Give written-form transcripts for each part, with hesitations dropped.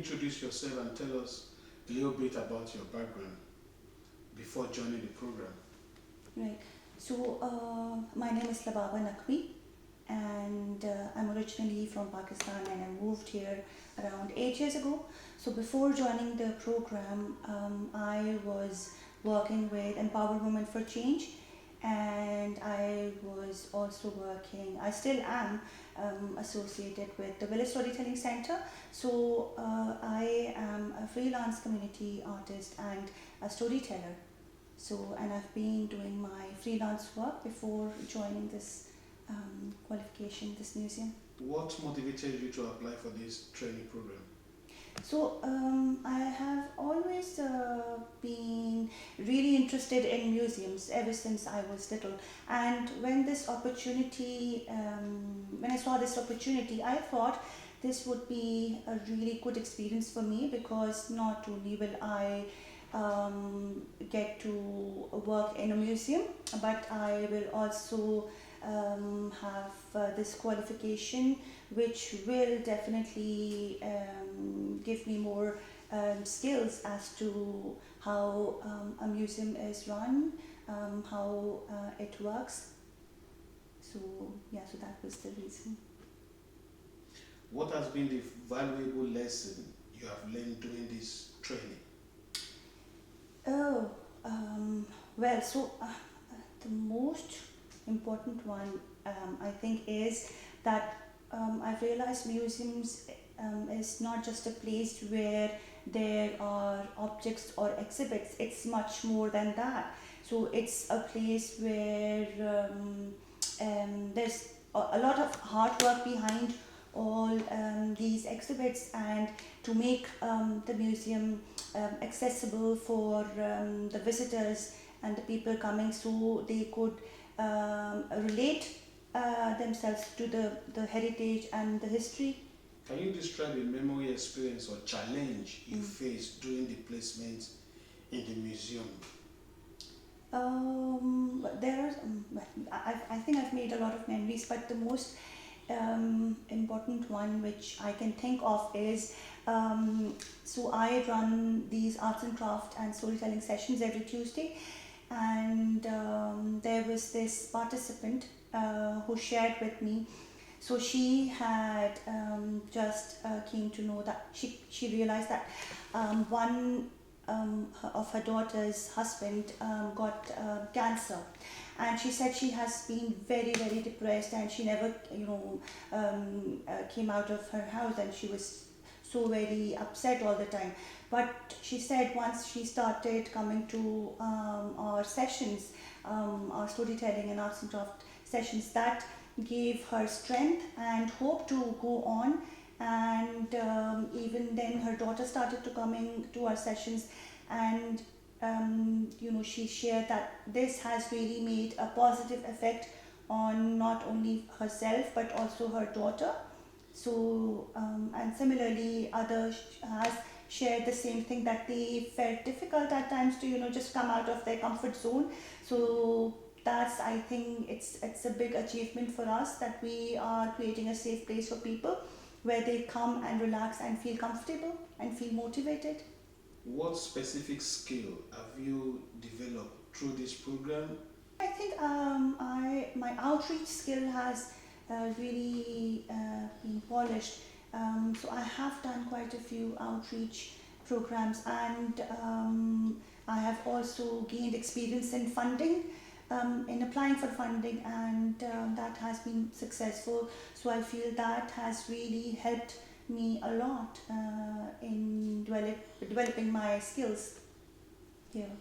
introduce yourself and tell us a little bit about your background before joining the program? Right. So, my name is Lababa Naqvi, and I'm originally from Pakistan, and I moved here around 8 years ago. So, before joining the program, I was working with Empower Women for Change, and I was also working, I still am associated with the Willis Storytelling Centre. So, I am a freelance community artist and a storyteller. So, and I've been doing my freelance work before joining this qualification, this museum. What motivated you to apply for this training program? So, I have always been really interested in museums ever since I was little. And when I saw this opportunity, I thought this would be a really good experience for me, because not only will I get to work in a museum, but I will also have this qualification, which will definitely give me more skills as to how a museum is run, how it works. So yeah, so that was the reason. What has been the valuable lesson you have learned during this training? Oh, well, so the most important one, I think, is that I've realized museums is not just a place where there are objects or exhibits. It's much more than that. So it's a place where there's a lot of hard work behind all these exhibits, and to make the museum accessible for the visitors and the people coming, so they could relate themselves to the heritage and the history. Can you describe a memory, experience, or challenge you faced during the placement in the museum? I think I've made a lot of memories, but the most important one which I can think of is, so I run these arts and craft and storytelling sessions every Tuesday, and there was this participant who shared with me. So she had just came to know that she realized that one of her daughter's husband got cancer, and she said she has been very, very depressed, and she never came out of her house, and she was so very upset all the time. But she said once she started coming to our sessions, our storytelling and arts and craft sessions, that gave her strength and hope to go on. And even then her daughter started to coming to our sessions, and she shared that this has really made a positive effect on not only herself but also her daughter. So and similarly others has shared the same thing, that they felt difficult at times to just come out of their comfort zone. So that's, I think, it's a big achievement for us, that we are creating a safe place for people where they come and relax and feel comfortable and feel motivated. What specific skill have you developed through this program? I think my outreach skill has really been polished. So I have done quite a few outreach programs, and I have also gained experience in funding, in applying for funding, and that has been successful. So I feel that has really helped me a lot in developing my skills here.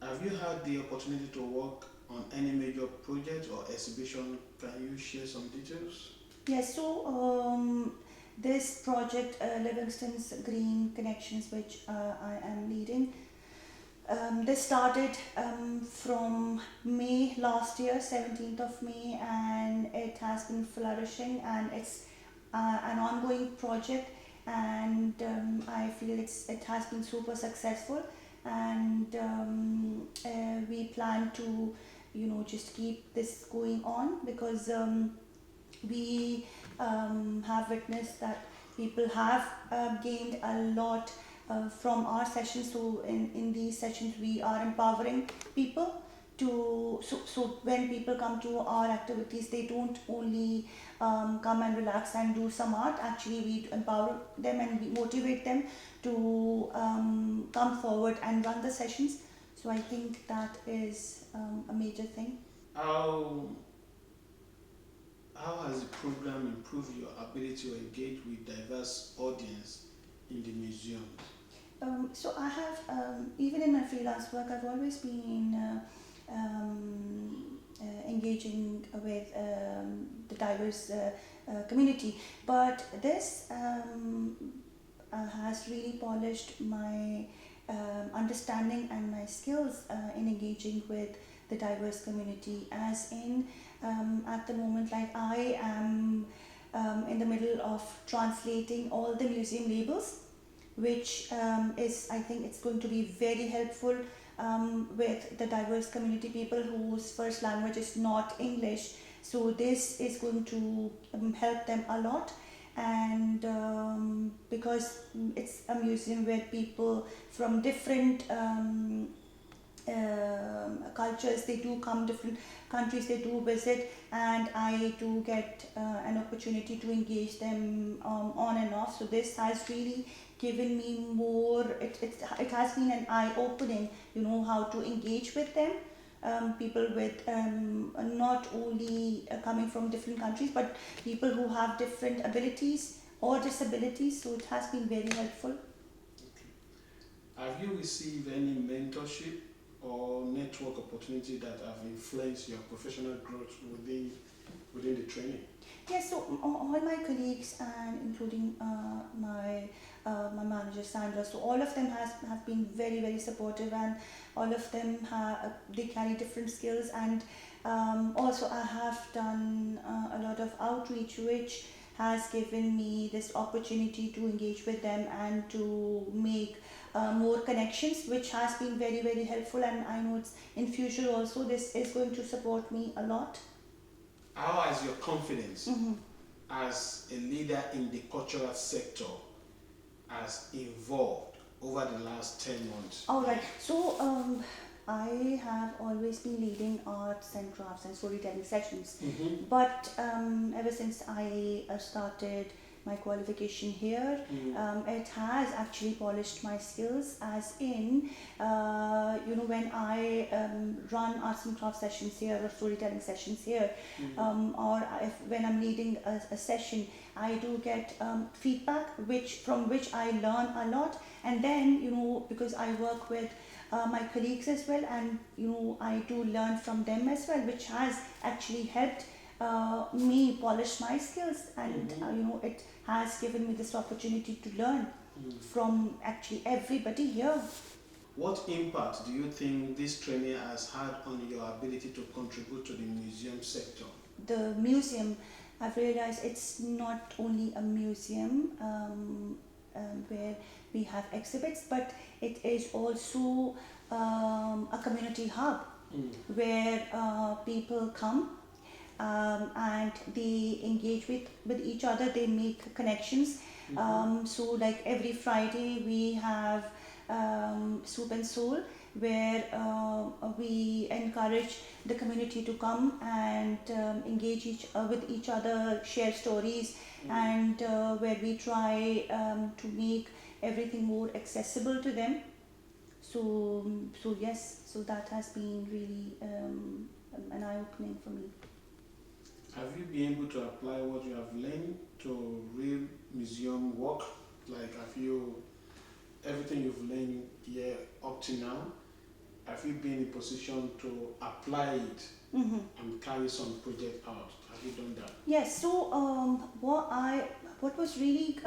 Have you had the opportunity to work on any major project or exhibition? Can you share some details? Yes, so this project, Livingston's Green Connections, which I am leading, this started from May last year, 17th of May, and it has been flourishing, and it's an ongoing project, and I feel it has been super successful, and we plan to just keep this going on, because we have witnessed that People have gained a lot from our sessions. So in these sessions we are empowering people to, so when people come to our activities, they don't only come and relax and do some art. Actually, we empower them and we motivate them to come forward and run the sessions. So I think that is a major thing. How has the program improved your ability to engage with diverse audience in the museum? So I have, even in my freelance work, I've always been engaging with the diverse community, but this has really polished my understanding and my skills in engaging with the diverse community. As in, at the moment, like I am in the middle of translating all the museum labels, which is, I think it's going to be very helpful with the diverse community people whose first language is not English. So this is going to help them a lot. And because it's a museum where people from different cultures, they do come, different countries they do visit, and I do get an opportunity to engage them on and off. So this has really given me more, it has been an eye-opening, how to engage with them. People with not only coming from different countries, but people who have different abilities or disabilities. So it has been very helpful. Okay. Have you received any mentorship or network opportunity that have influenced your professional growth within the training? Yes, so all my colleagues, and including my manager Sandra, so all of them have been very, very supportive, and all of them they carry different skills. And also I have done a lot of outreach, which has given me this opportunity to engage with them and to make more connections, which has been very, very helpful. And I know it's in future also this is going to support me a lot. How has your confidence as a leader in the cultural sector has evolved over the last 10 months? All right. So I have always been leading arts and crafts and storytelling sessions, but ever since I started my qualification here, it has actually polished my skills. As in, when I run arts and crafts sessions here or storytelling sessions here, or when I'm leading a session, I do get feedback from which I learn a lot. And then, because I work with my colleagues as well, and I do learn from them as well, which has actually helped me polish my skills. And it has given me this opportunity to learn from actually everybody here. What impact do you think this training has had on your ability to contribute to the museum sector? The museum, I've realized it's not only a museum where we have exhibits, but it is also a community hub where people come and they engage with each other, they make connections. So like every Friday we have Soup and Soul, where we encourage the community to come and engage with each other, share stories, and where we try to make everything more accessible to them. So yes, so that has been really an eye-opening for me. Have you been able to apply what you have learned to real museum work? Like, have you, everything you've learned here up to now, have you been in position to apply it and carry some project out? Have you done that? Yes, so what was really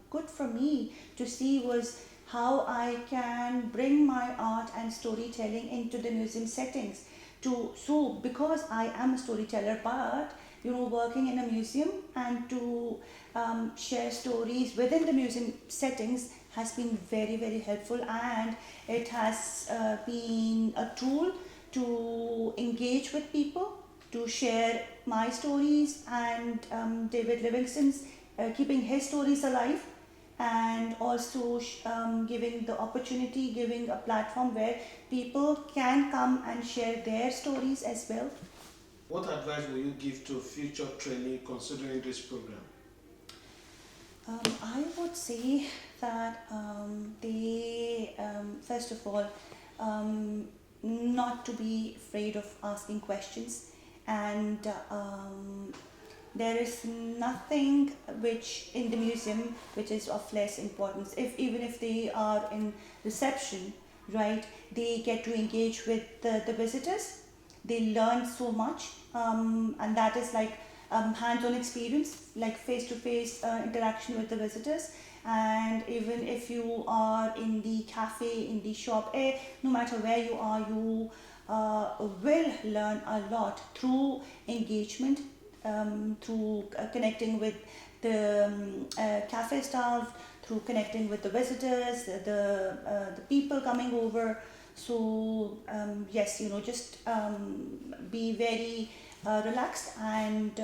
good for me to see was how I can bring my art and storytelling into the museum settings. So because I am a storyteller, but working in a museum and to share stories within the museum settings has been very, very helpful, and it has been a tool to engage with people, to share my stories and David Livingston's keeping his stories alive, and also giving the opportunity, giving a platform where people can come and share their stories as well. What advice will you give to future trainees considering this program? I would say that they, first of all, not to be afraid of asking questions, and there is nothing which in the museum which is of less importance. Even if they are in reception, right, they get to engage with the visitors. They learn so much, and that is like hands-on experience, like face-to-face interaction with the visitors. And even if you are in the cafe, in the shop, no matter where you are, you will learn a lot through engagement, through connecting with the cafe staff, through connecting with the visitors, the people coming over. So yes, just be very relaxed, and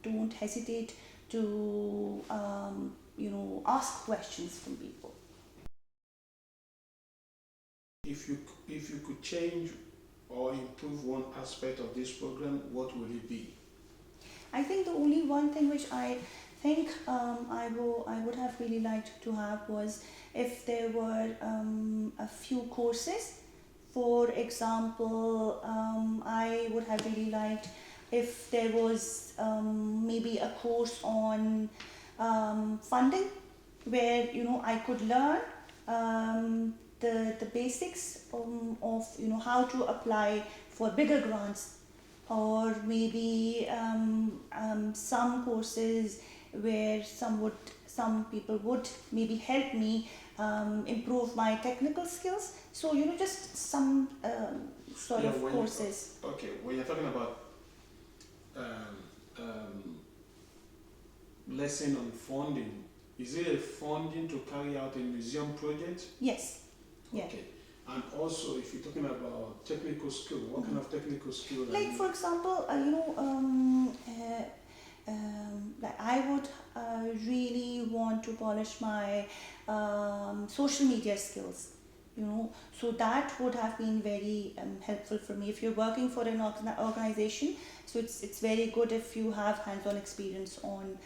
don't hesitate to ask questions from people. If you could change or improve one aspect of this program, what would it be? I think the only one thing which I think I would have really liked to have was if there were a few courses. For example, I would have really liked if there was maybe a course on funding, where I could learn the basics of how to apply for bigger grants, or maybe some courses where some people would maybe help me improve my technical skills. So just some sort of courses. Okay, when you're talking about lesson on funding, is it a funding to carry out a museum project? Yes. Yeah. Okay. And also, if you're talking about technical skill, what kind of technical skill? Like for example, like I would really want to polish my social media skills. So that would have been very helpful for me. If you're working for an organization, so it's very good if you have hands-on experience on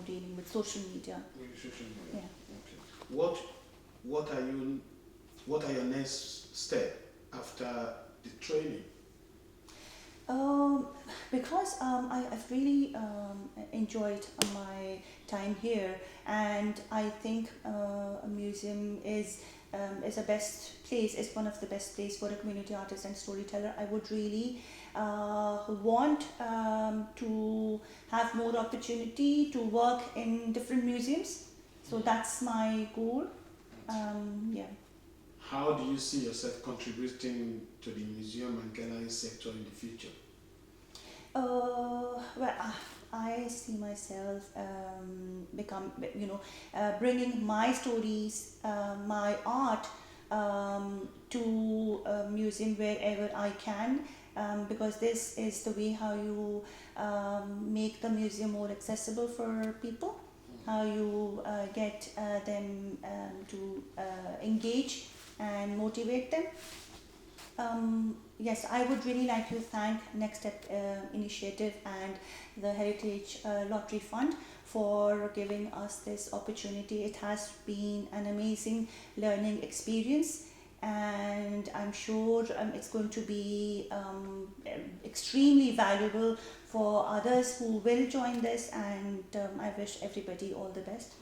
dealing with social media. Social media. Yeah. Okay. What are your next step after the training? Because I've really enjoyed my time here, and I think a museum is a best place, is one of the best place for a community artist and storyteller. I would really want to have more opportunity to work in different museums. So that's my goal. Yeah. How do you see yourself contributing to the museum and gallery sector in the future? Well, I see myself bringing my stories, my art to a museum wherever I can, because this is the way how you make the museum more accessible for people, how you get them to engage and motivate them. Yes, I would really like to thank Next Step Initiative and the Heritage Lottery Fund for giving us this opportunity. It has been an amazing learning experience, and I'm sure it's going to be extremely valuable for others who will join this, and I wish everybody all the best.